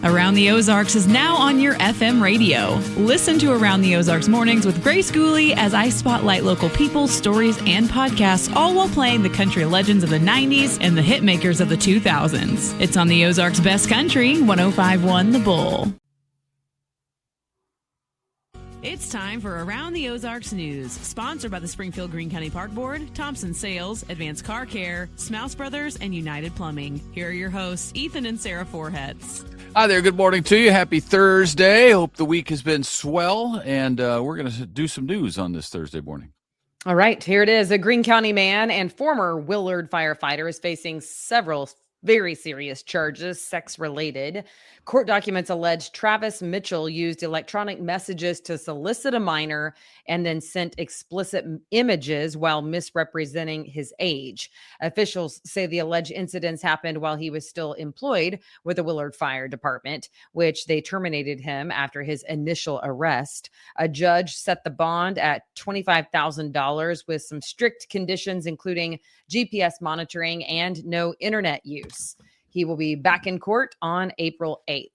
Around the Ozarks is now on your FM radio. Listen to Around the Ozarks mornings with Grace Gooley as I spotlight local people, stories, and podcasts, all while playing the country legends of the 90s and the hit makers of the 2000s. It's on the Ozarks' best country, 105.1 The Bull. It's time for Around the Ozarks News, sponsored by the Springfield Greene County Park Board, Thompson Sales, Advanced Car Care, Smouse Brothers, and United Plumbing. Here are your hosts, Ethan and Sarah Foreheads. Hi there. Good morning to you. Happy Thursday. Hope the week has been swell, and we're going to do some news on this Thursday morning. All right, here it is. A Greene County man and former Willard firefighter is facing several very serious charges, sex-related. Court documents allege Travis Mitchell used electronic messages to solicit a minor and then sent explicit images while misrepresenting his age. Officials say the alleged incidents happened while he was still employed with the Willard Fire Department, which they terminated him after his initial arrest. A judge set the bond at $25,000 with some strict conditions, including GPS monitoring and no internet use. He will be back in court on April 8th.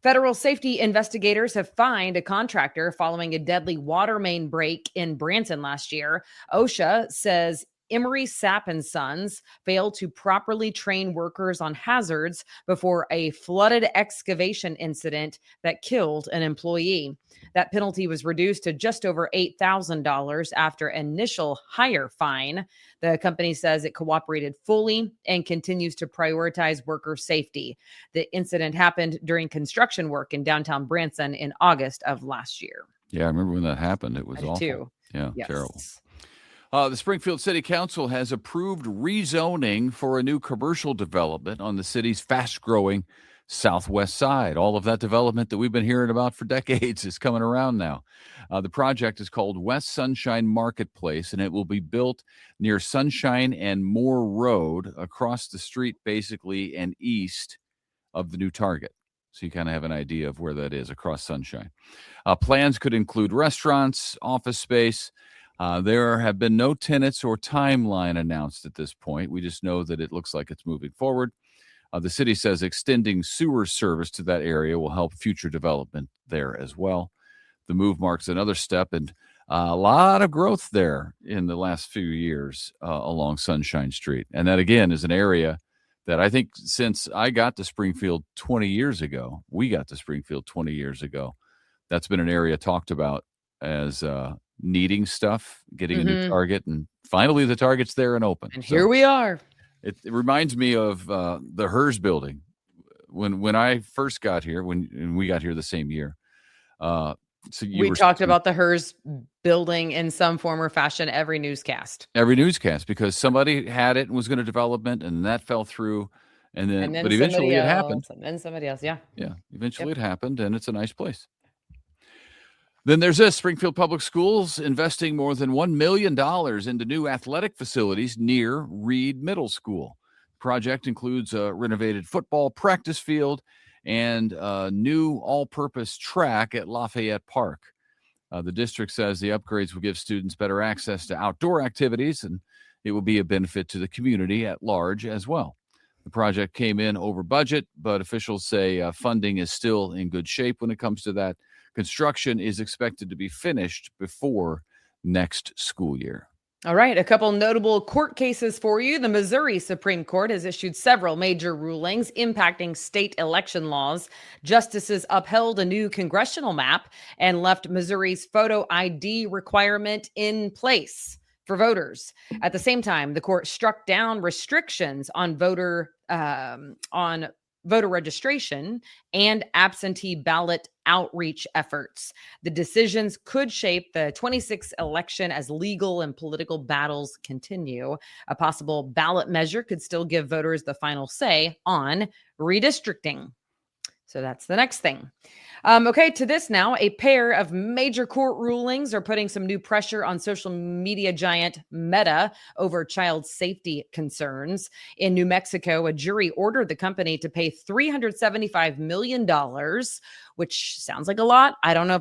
Federal safety investigators have fined a contractor following a deadly water main break in Branson last year. OSHA says Emery Sapp and Sons failed to properly train workers on hazards before a flooded excavation incident that killed an employee. That penalty was reduced to just over $8,000 after initial higher fine. The company says it cooperated fully and continues to prioritize worker safety. The incident happened during construction work in downtown Branson in August of last year. Yeah, I remember when that happened. It was awful. Too. Yeah, yes. Terrible. The Springfield City Council has approved rezoning for a new commercial development on the city's fast-growing southwest side. All of that development that we've been hearing about for decades is coming around now. The project is called West Sunshine Marketplace, and it will be built near Sunshine and Moore Road across the street, basically, and east of the new Target. So you kind of have an idea of where that is across Sunshine. Plans could include restaurants, office space. There have been no tenants or timeline announced at this point. We just know that it looks like it's moving forward. The city says extending sewer service to that area will help future development there as well. The move marks another step and a lot of growth there in the last few years along Sunshine Street. And that, again, is an area that I think since I got to Springfield 20 years ago, that's been an area talked about as needing stuff, getting a new Target, and finally the Target's there and open. And here we are. It reminds me of the HERS building when I first got here, when we got here the same year. We talked about the HERS building in some form or fashion every newscast. Because somebody had it and was going to development, and that fell through. And then but eventually it happened. And then somebody else, yeah. Yeah, eventually it happened, and it's a nice place. Then there's this. Springfield Public Schools investing more than $1 million into new athletic facilities near Reed Middle School. The project includes a renovated football practice field and a new all-purpose track at Lafayette Park. The district says the upgrades will give students better access to outdoor activities, and it will be a benefit to the community at large as well. The project came in over budget, but officials say funding is still in good shape when it comes to that. Construction is expected to be finished before next school year. All right, a couple notable court cases for you. The Missouri Supreme Court has issued several major rulings impacting state election laws. Justices upheld a new congressional map and left Missouri's photo ID requirement in place for voters. At the same time, the court struck down restrictions on voter registration and absentee ballot outreach efforts. The decisions could shape the 26th election as legal and political battles continue. A possible ballot measure could still give voters the final say on redistricting. So that's the next thing. Okay, to this now, a pair of major court rulings are putting some new pressure on social media giant Meta over child safety concerns. In New Mexico, a jury ordered the company to pay $375 million, which sounds like a lot. I don't know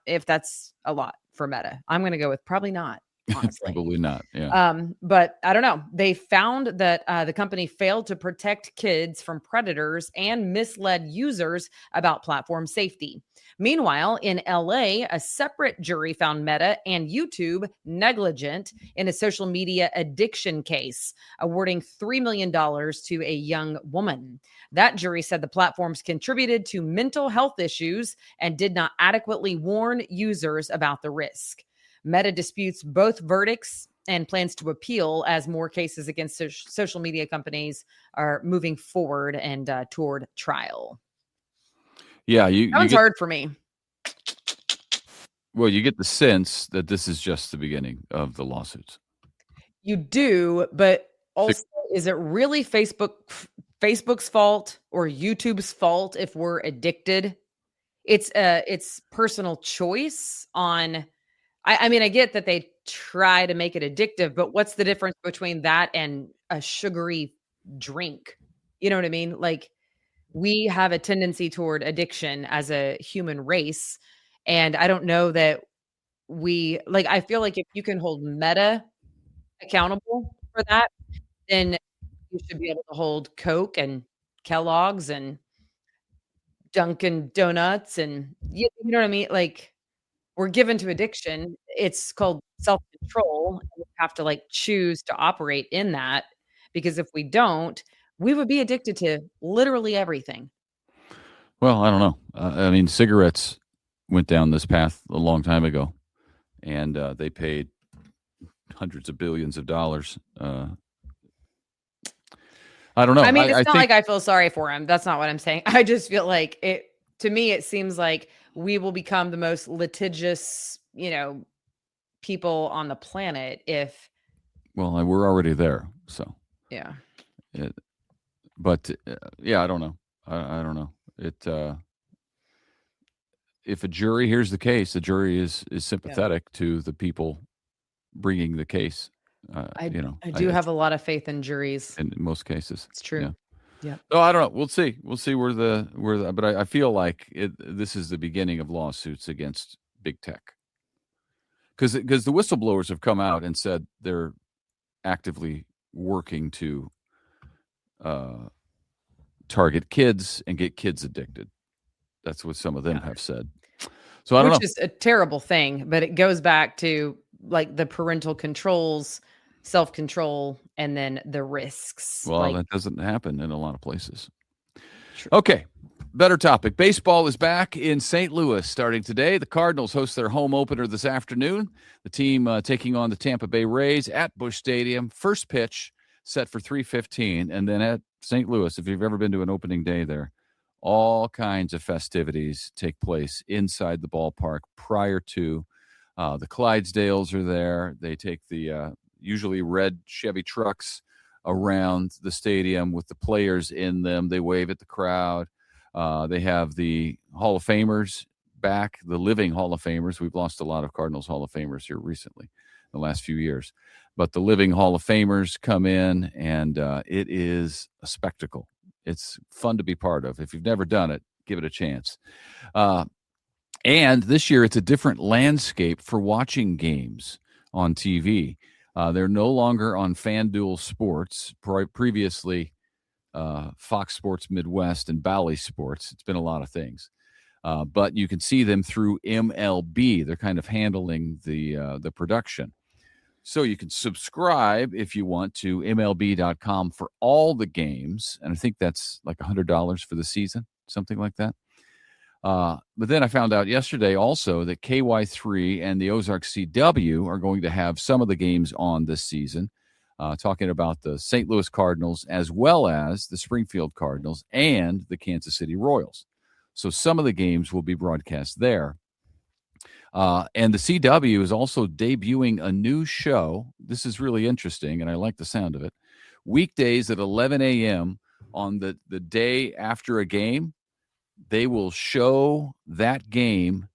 if that's a lot for Meta. I'm going to go with probably not. honestly. Probably not. Yeah. But I don't know. They found that the company failed to protect kids from predators and misled users about platform safety. Meanwhile, in LA, a separate jury found Meta and YouTube negligent in a social media addiction case, awarding $3 million to a young woman. That jury said the platforms contributed to mental health issues and did not adequately warn users about the risk. Meta disputes both verdicts and plans to appeal as more cases against social media companies are moving forward and toward trial. Yeah, That you one's get hard for me. you get the sense that this is just the beginning of the lawsuits. You do, but also, is it really Facebook's fault or YouTube's fault if we're addicted? It's personal choice on. I mean, I get that they try to make it addictive, but what's the difference between that and a sugary drink? You know what I mean? Like, we have a tendency toward addiction as a human race. And I don't know that I feel like if you can hold Meta accountable for that, then you should be able to hold Coke and Kellogg's and Dunkin' Donuts and you know what I mean? Like, we're given to addiction. It's called self-control, and we have to, like, choose to operate in that, because if we don't, we would be addicted to literally everything. Well, I don't know. I mean, cigarettes went down this path a long time ago, and they paid hundreds of billions of dollars. I don't know. I mean, it's I not think like I feel sorry for him. That's not what I'm saying. I just feel like to me, it seems like we will become the most litigious, people on the planet if. well, we're already there. So, Yeah. but yeah, I don't know. I don't know. If a jury hears the case, the jury is sympathetic to the people bringing the case. I do have a lot of faith in juries. In most cases. It's true. Yeah. So I don't know. We'll see. We'll see where but I feel like this is the beginning of lawsuits against big tech. Because the whistleblowers have come out and said they're actively working to target kids and get kids addicted. That's what some of them have said. So I don't know. Which is a terrible thing, but it goes back to like the parental controls, self-control, and then the risks. Well, that doesn't happen in a lot of places. True. Okay. Better topic. Baseball is back in St. Louis starting today. The Cardinals host their home opener this afternoon. The team taking on the Tampa Bay Rays at Busch Stadium. First pitch set for 3:15. And then at St. Louis, if you've ever been to an opening day there, all kinds of festivities take place inside the ballpark prior to. The Clydesdales are there. They take the usually red Chevy trucks around the stadium with the players in them. They wave at the crowd. They have the Hall of Famers back, the living Hall of Famers. We've lost a lot of Cardinals Hall of Famers here recently, in the last few years. But the living Hall of Famers come in, and it is a spectacle. It's fun to be part of. If you've never done it, give it a chance. And this year, it's a different landscape for watching games on TV. They're no longer on FanDuel Sports, previously Fox Sports Midwest and Bally Sports. It's been a lot of things. But you can see them through MLB. They're kind of handling the production. So you can subscribe if you want to MLB.com for all the games. And I think that's like $100 for the season, something like that. But then I found out yesterday also that KY3 and the Ozark CW are going to have some of the games on this season, talking about the St. Louis Cardinals as well as the Springfield Cardinals and the Kansas City Royals. So some of the games will be broadcast there. And the CW is also debuting a new show. This is really interesting, and I like the sound of it. Weekdays at 11 a.m. on the day after a game, they will show that game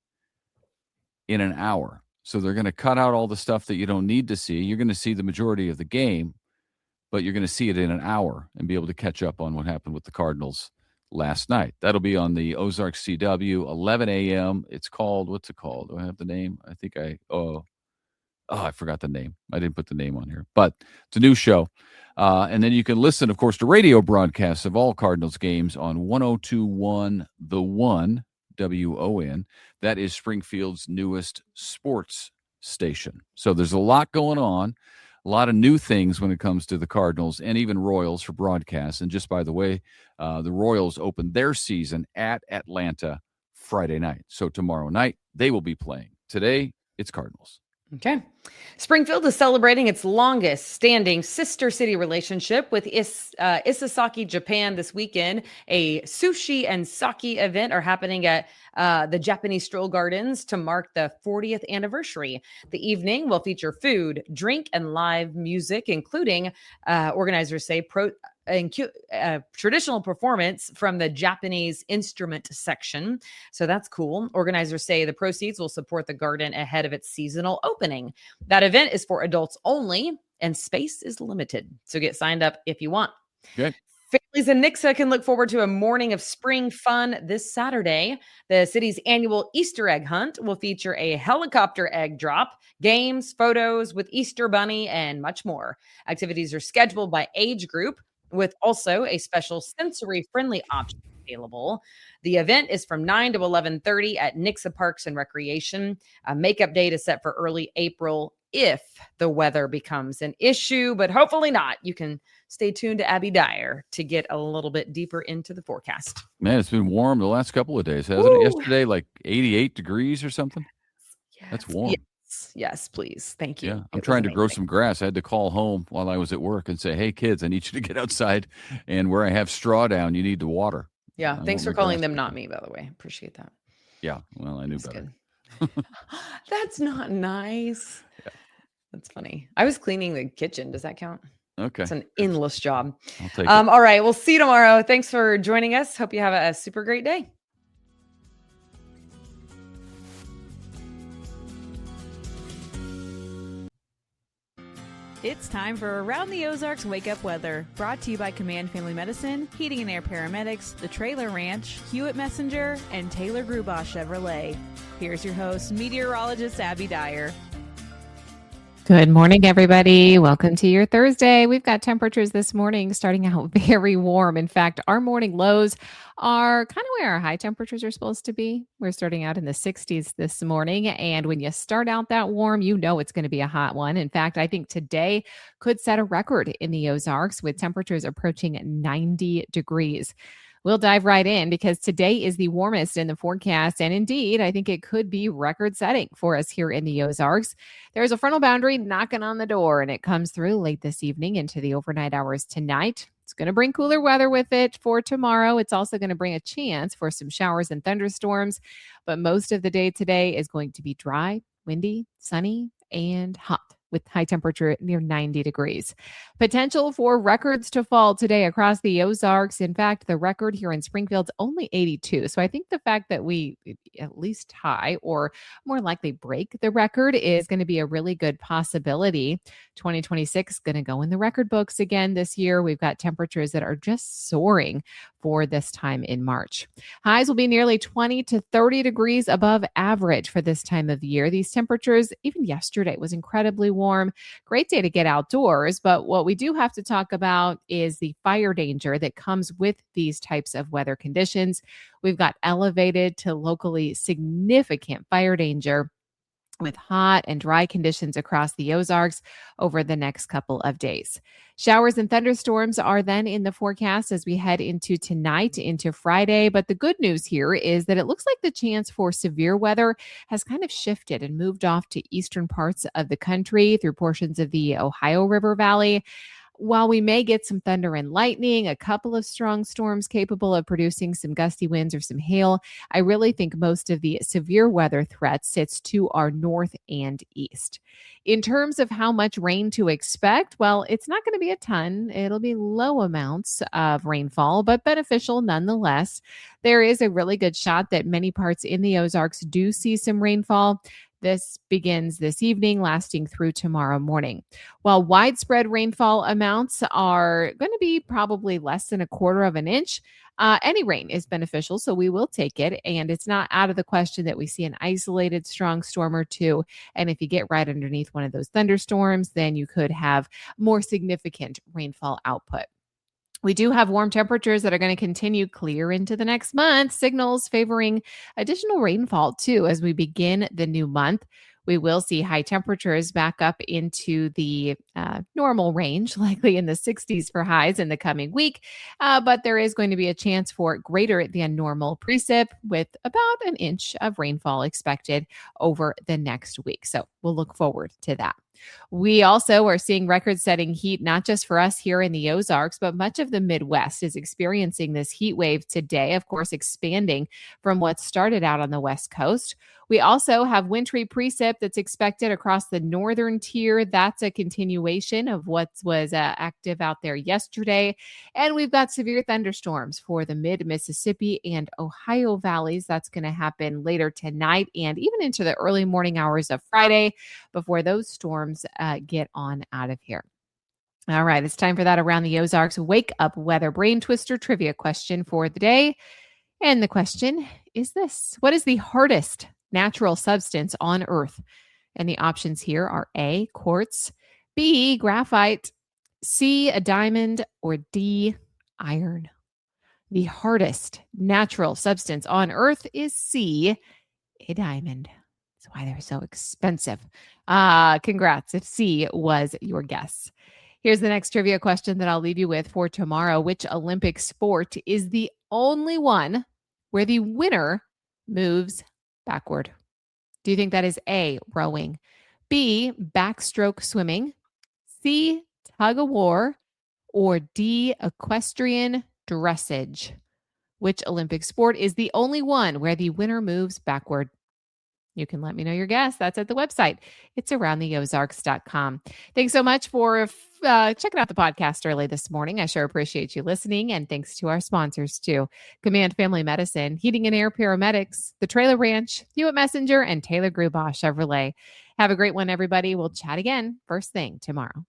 in an hour. So they're going to cut out all the stuff that you don't need to see. You're going to see the majority of the game, but you're going to see it in an hour and be able to catch up on what happened with the Cardinals last night. That'll be on the Ozark CW, 11 a.m. It's called, what's it called? Do I have the name? I think I forgot the name. I didn't put the name on here, but it's a new show. And then you can listen, of course, to radio broadcasts of all Cardinals games on 102.1 The One, WON. That is Springfield's newest sports station. So there's a lot going on, a lot of new things when it comes to the Cardinals and even Royals for broadcasts. And just by the way, the Royals open their season at Atlanta Friday night. So tomorrow night, they will be playing. Today, it's Cardinals. Okay. Springfield is celebrating its longest standing sister city relationship with Isesaki, Japan this weekend. A sushi and sake event are happening at the Japanese Stroll Gardens to mark the 40th anniversary. The evening will feature food, drink, and live music, including organizers say traditional performance from the Japanese instrument section. So that's cool. Organizers say the proceeds will support the garden ahead of its seasonal opening. That event is for adults only and space is limited. So get signed up if you want. Okay. Families in Nixa can look forward to a morning of spring fun this Saturday. The city's annual Easter egg hunt will feature a helicopter egg drop, games, photos with Easter Bunny, and much more. Activities are scheduled by age group, with also a special sensory-friendly option available. The event is from 9 to 11:30 at Nixa Parks and Recreation. A makeup date is set for early April if the weather becomes an issue, but hopefully not. You can stay tuned to Abby Dyer to get a little bit deeper into the forecast. Man, it's been warm the last couple of days, hasn't it? Yesterday, like 88 degrees or something. Yes. That's warm. Yes, please. Thank you. Yeah, I'm trying to grow some grass. I had to call home while I was at work and say, hey, kids, I need you to get outside. And where I have straw down, you need to water. Yeah, thanks for calling them, not me, by the way. Appreciate that. Yeah, well, I knew better. That's not nice. Yeah. That's funny. I was cleaning the kitchen. Does that count? Okay. It's an endless job. I'll take it. All right, we'll see you tomorrow. Thanks for joining us. Hope you have a super great day. It's time for Around the Ozarks Wake Up Weather, brought to you by Command Family Medicine, Heating and Air Paramedics, The Trailer Ranch, Hewitt Messenger, and Taylor Grubaugh Chevrolet. Here's your host, meteorologist Abby Dyer. Good morning, everybody. Welcome to your Thursday. We've got temperatures this morning starting out very warm. In fact, our morning lows are kind of where our high temperatures are supposed to be. We're starting out in the 60s this morning. And when you start out that warm, you know it's going to be a hot one. In fact, I think today could set a record in the Ozarks with temperatures approaching 90 degrees. We'll dive right in because today is the warmest in the forecast. And indeed, I think it could be record setting for us here in the Ozarks. There's a frontal boundary knocking on the door and it comes through late this evening into the overnight hours tonight. It's going to bring cooler weather with it for tomorrow. It's also going to bring a chance for some showers and thunderstorms. But most of the day today is going to be dry, windy, sunny, and hot, with high temperature near 90 degrees. Potential for records to fall today across the Ozarks. In fact, the record here in Springfield's only 82. So I think the fact that we at least tie or more likely break the record is going to be a really good possibility. 2026 is going to go in the record books again this year. We've got temperatures that are just soaring for this time in March. Highs will be nearly 20 to 30 degrees above average for this time of year. These temperatures, even yesterday, was incredibly warm. Great day to get outdoors. But what we do have to talk about is the fire danger that comes with these types of weather conditions. We've got elevated to locally significant fire danger with hot and dry conditions across the Ozarks over the next couple of days. Showers and thunderstorms are then in the forecast as we head into tonight, into Friday. But the good news here is that it looks like the chance for severe weather has kind of shifted and moved off to eastern parts of the country through portions of the Ohio River Valley. While we may get some thunder and lightning, a couple of strong storms capable of producing some gusty winds or some hail, I really think most of the severe weather threat sits to our north and east. In terms of how much rain to expect, well, it's not going to be a ton. It'll be low amounts of rainfall, but beneficial nonetheless. There is a really good shot that many parts in the Ozarks do see some rainfall. This begins this evening, lasting through tomorrow morning. While widespread rainfall amounts are going to be probably less than 1/4 of an inch, any rain is beneficial, so we will take it. And it's not out of the question that we see an isolated strong storm or two. And if you get right underneath one of those thunderstorms, then you could have more significant rainfall output. We do have warm temperatures that are going to continue clear into the next month, signals favoring additional rainfall too as we begin the new month. We will see high temperatures back up into the normal range, likely in the 60s for highs in the coming week. But there is going to be a chance for greater than normal precip with about an inch of rainfall expected over the next week. So we'll look forward to that. We also are seeing record-setting heat, not just for us here in the Ozarks, but much of the Midwest is experiencing this heat wave today, of course, expanding from what started out on the West Coast. We also have wintry precip that's expected across the northern tier. That's a continuation of what was active out there yesterday. And we've got severe thunderstorms for the mid-Mississippi and Ohio valleys. That's going to happen later tonight and even into the early morning hours of Friday before those storms get on out of here. All right, it's time for that Around the Ozarks Wake Up Weather Brain Twister trivia question for the day. And the question is this: what is the hardest natural substance on Earth? And the options here are A, quartz, B, graphite, C, a diamond, or D, iron. The hardest natural substance on Earth is C, a diamond. That's why they're so expensive. Congrats if C was your guess. Here's the next trivia question that I'll leave you with for tomorrow. Which Olympic sport is the only one where the winner moves backward? Do you think that is A, rowing, B, backstroke swimming, C, tug of war, or D, equestrian dressage? Which Olympic sport is the only one where the winner moves backward? You can let me know your guess. That's at the website. It's aroundtheozarks.com. Thanks so much for checking out the podcast early this morning. I sure appreciate you listening. And thanks to our sponsors too: Command Family Medicine, Heating and Air Paramedics, The Trailer Ranch, Hewitt Messenger, and Taylor Grubaugh Chevrolet. Have a great one, everybody. We'll chat again first thing tomorrow.